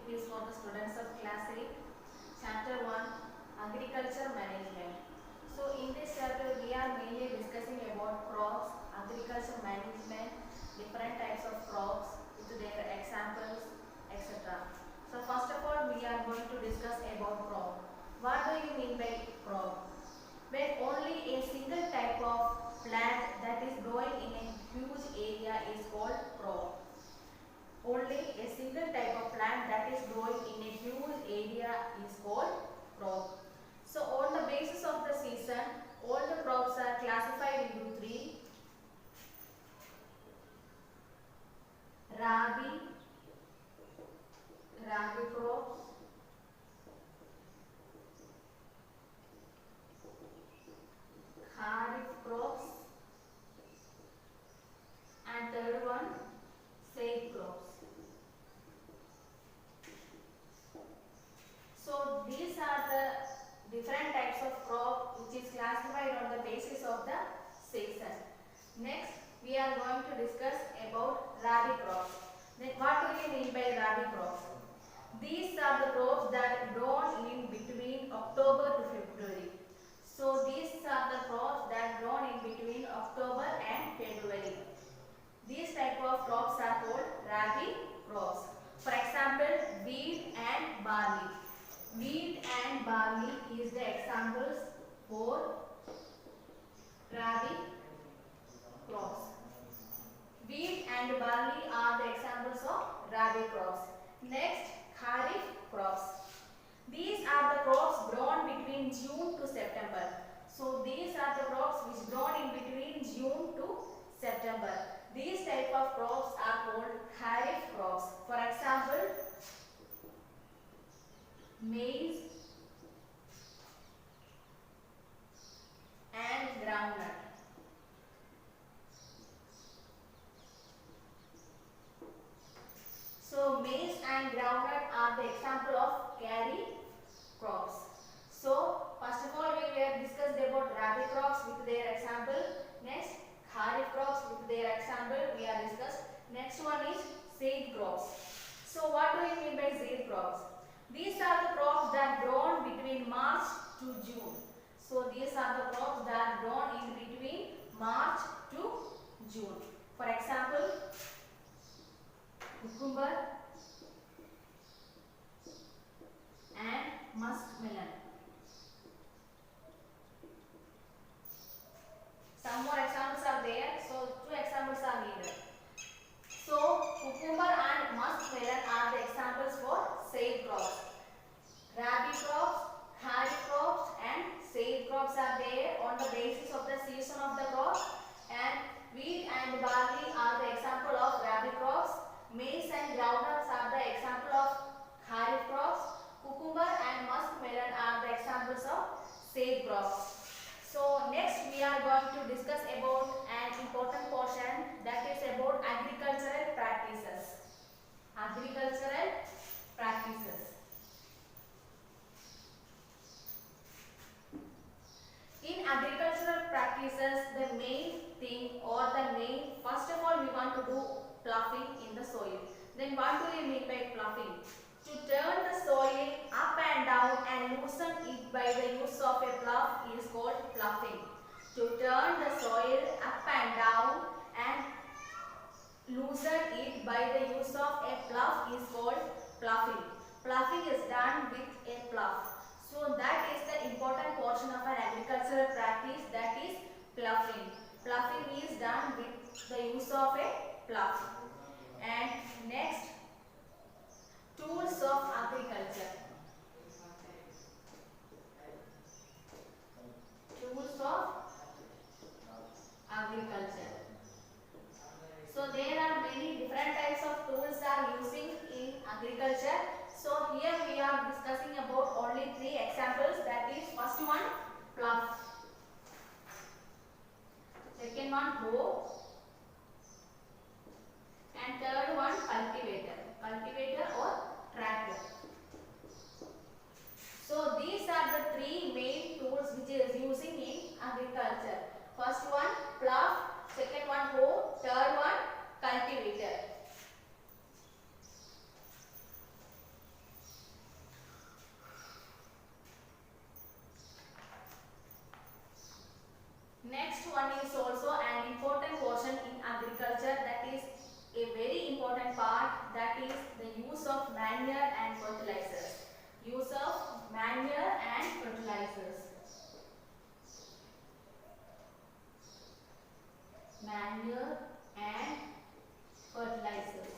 is for the students of class 8, chapter 1, agriculture management. So in this chapter we are mainly discussing about crops, agriculture management, different types of crops with their examples, etc. So first of all we are going to discuss about crop. What do you mean by crop? When only a single type of plant that is growing in a huge area is called crop. Only a single type of plant that is growing in a huge area is called crop. So on the basis of the season, all the crops are classified into three: rabi, rabi crops, kharif crops, and third one, zaid crops. So these are the different types of crop which is classified on the basis of the season. Next, we are going to discuss about rabi crops. Then what do you mean by rabi crops? These are the crops that grown in between October to February. So these are the crops that grown in between October and February. These type of crops are called rabi crops. For example, wheat and barley. Wheat and barley is the examples for rabi crops. Wheat and barley are the examples of rabi crops. Next, kharif crops. These are the crops grown between June to September. So these are the crops which grown in between June to September. These type of crops are called kharif crops. For example, maize and groundnut. So maize and groundnut are the example of kharif crops. So first of all we were discussed about rabi crops with their example. Next, kharif crops with their example we are discussed. Next one is zaid crops. So what do you mean by zaid crops? These are the crops that grown between March to June. So these are the crops that grown in between March to June. For example, cucumber and muskmelon. Some more examples are there, so two examples are needed. So cucumber and muskmelon are the examples for zaid crops. Rabi crops, kharif crops and zaid crops are there on the basis of the season of the crop, and wheat and barley are the example of rabi crops. Maize and groundnuts are the example of kharif crops. Cucumber and muskmelon are the examples of zaid crops. So next we are going to discuss about an important portion, that is about agricultural practices. Agricultural practices. In agricultural practices, the main thing or the main, first of all we want to do ploughing in the soil. Then what do we mean by ploughing? To turn the soil up and down and loosen it by the use of a plough is called ploughing. To turn the soil up and down and loosen it by the use of a plough is called ploughing. Ploughing is done with a plough. So that is the important portion of an agricultural practice, that is ploughing. Ploughing is done with the use of a plough. And next, tools of agriculture. Tools of agriculture. So there are many different types of tools are using in agriculture. So here we are discussing about only three examples, that is first one plough, second one hoe, and third one cultivator or tractor. So these are the three main tools which is using in agriculture. First one plough, second one hoe, third one cultivator. that is the use of manure and fertilizers. Use of manure and fertilizers. Manure and fertilizers.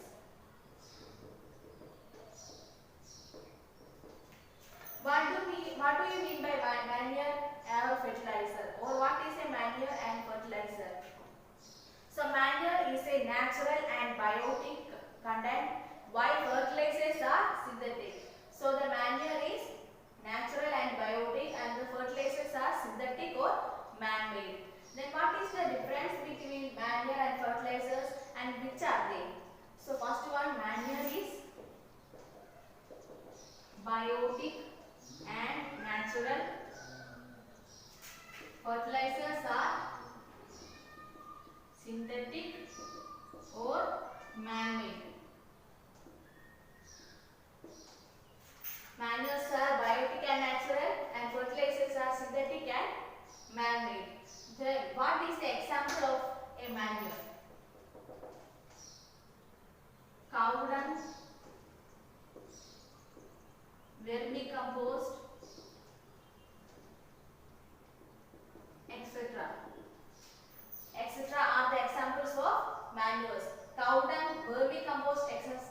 What do you mean by manure or fertilizer, or what is a manure and fertilizer? So manure is a natural and biotic content, while fertilizers are synthetic. So the manure is natural and biotic, and the fertilizers are synthetic or man-made. Then what is the difference between manure and fertilizers, and which are they? So first one, manure is biotic and natural. Fertilizers are synthetic or man-made. Manures are biotic and natural, and fertilizers are synthetic and man-made. What is the example of a manure? Cow dung, vermicompost, etc. etc. are the examples of manures. Cow dung, vermicompost,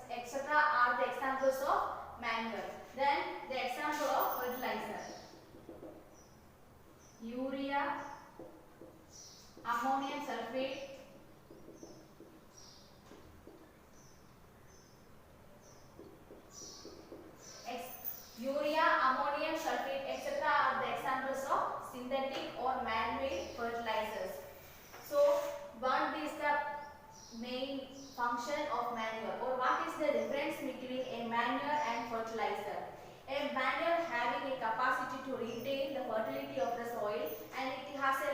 etc. are the examples of manure. Then the example of fertilizer: urea, ammonium sulfate, urea, ammonium sulfate, etc. are the examples of synthetic or man-made fertilizers. So, what is the main function of manure, or what is the difference between a manure and fertilizer? A manure having a capacity to retain the fertility of the soil, and it has a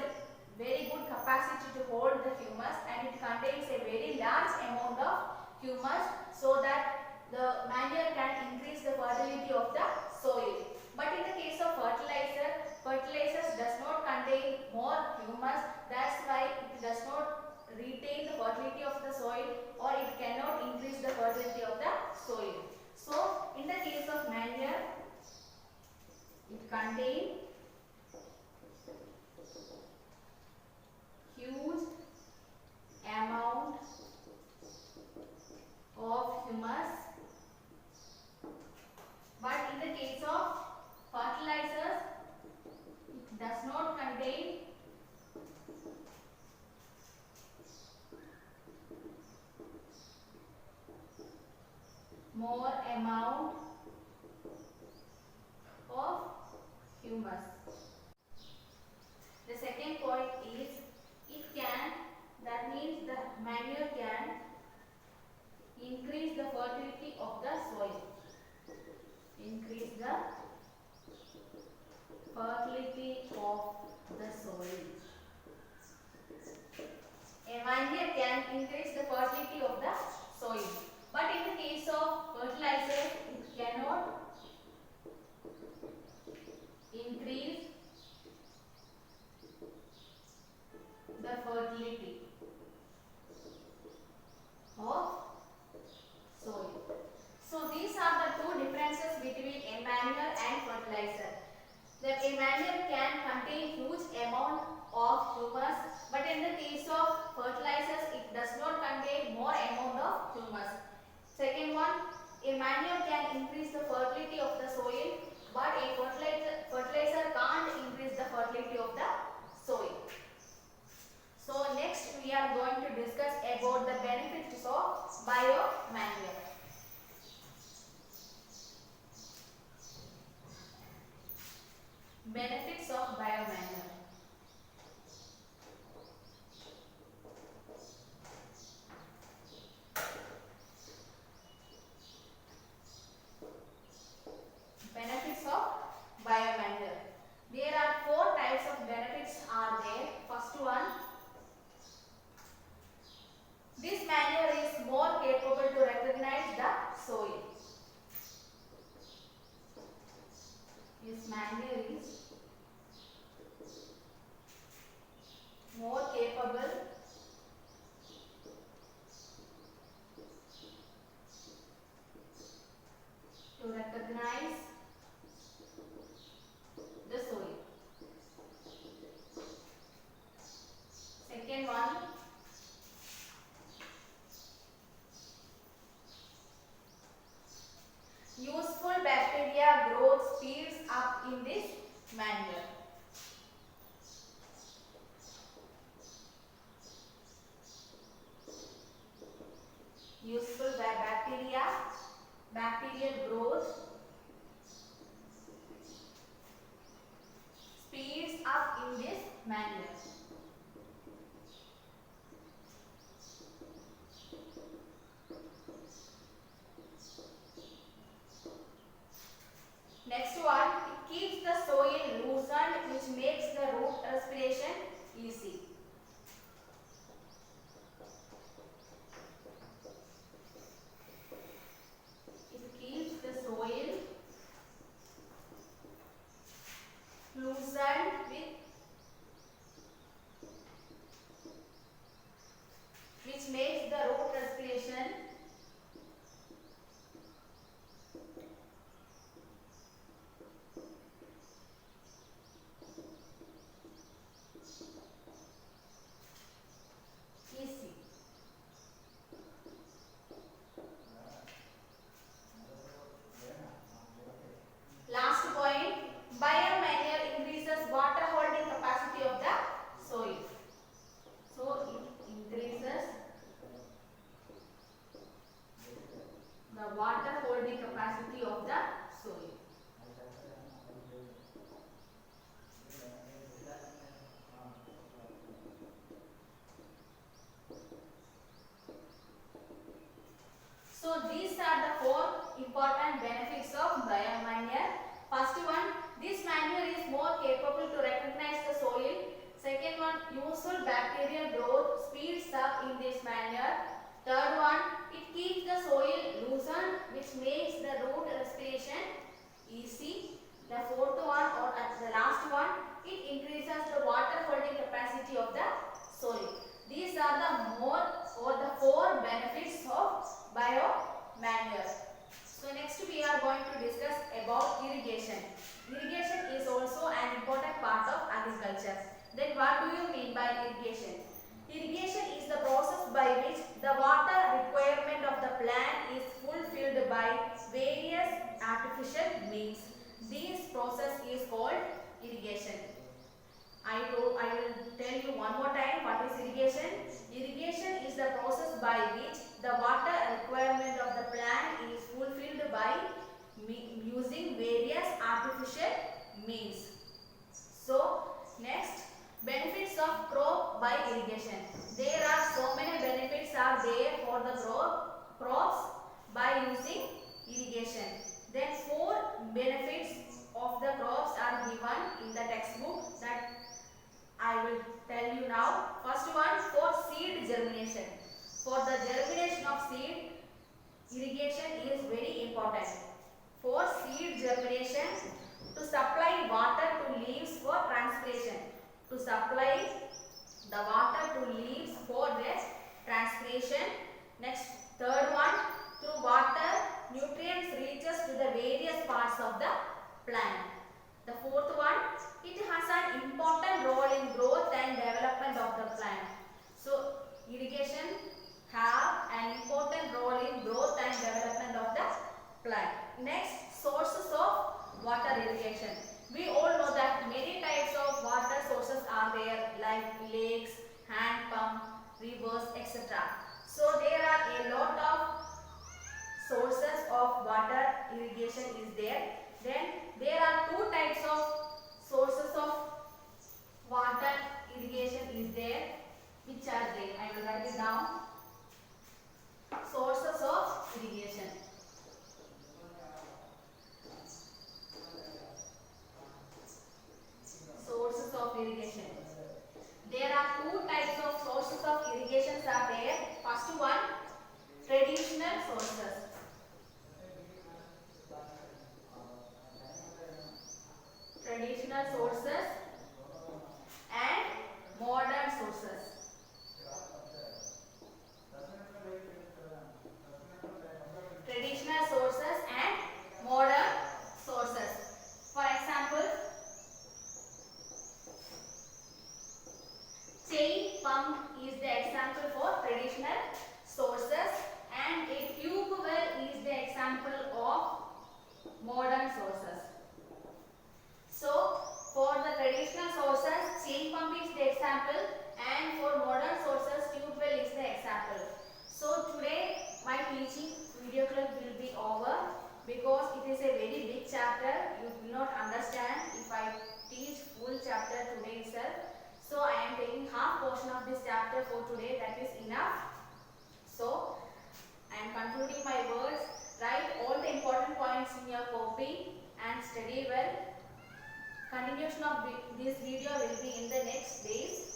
very good capacity to hold the humus, and it contains a very large amount of humus, so that the manure can increase the fertility of the soil. But in the case of fertilizers does not contain more humus. That's why it does not retain the fertility of the soil, or it cannot increase the fertility of the soil. So, in the case of manure, it contains huge amount of humus. But in the case of fertilizers, it does not contain more amount of humus. The second point is, that means the manure can increase the fertility of the soil. Increase the fertility of the soil. A manure can increase the fertility of the soil. But in the case of fertilizers, it cannot increase the fertility of soil. So these are the two differences between a manure and fertilizer. That a manure can contain huge amount of humus, but in the case of fertilizers, it does not contain more amount of humus. Second one, a manure can increase the fertility of the soil, but a fertilizer can't increase the fertility of the soil. So next we are going to discuss about the benefits of biomanure. Benefits of biomanure. useful bacteria, bacterial growth, speeds up in this manner. Next one, it keeps the soil loosened, which makes the root respiration easy. It keeps the soil loosened which makes the root respiration easy. Last point, biomanure increases water holding capacity of the soil. So it increases the water holding capacity of the soil. So these are the four important benefits of biomanure. First one, this manure is more capable to recognize the soil. Second one, useful bacterial growth speeds up in this manure. Third one, it keeps the soil loosened, which makes the root respiration easy. The fourth one, or the last one, it increases the water holding capacity of the soil. These are the four benefits of biomanure. So next we are going to discuss about irrigation. Irrigation is also an important part of agriculture. Then what do you mean by irrigation? Irrigation is the process by which the water requirement of the plant is fulfilled by various artificial means. This process is called irrigation. I will tell you one more time what is irrigation. Irrigation is the process by which the water requirement of the plant is fulfilled by using various artificial means. So next, benefits of crop by irrigation. There are so many benefits are there for the crops by using irrigation. Then four benefits of the crops are given in the textbook that I will tell you now. First one, for seed germination. For the germination of seed, irrigation is very important. For seed germination, to supply water to leaves for transpiration. To supply the water to leaves for their transpiration. Next, third one, through water, nutrients reaches to the various parts of the plant. The fourth one, it has an important role in growth and development of the plant. So, irrigation have an important role in growth and development of the plant. Next, sources of water irrigation. We all know that many types of water sources are there, like lakes, hand pump, rivers, etc. So, there are a lot of sources of water irrigation is there. Then there are two types of sources of water irrigation is there. Which are they? I will write it down. Sources of irrigation. Sources of irrigation. There are two types of sources of irrigation are there. First one, traditional sources. Traditional sources and modern sources. Traditional sources and modern sources. For example, chain pump is the example for traditional sources, and teaching video club will be over because it is a very big chapter. You will not understand if I teach full chapter today itself. So I am taking half portion of this chapter for today. That is enough. So I am concluding my words. Write all the important points in your copy and study well. Continuation of this video will be in the next days.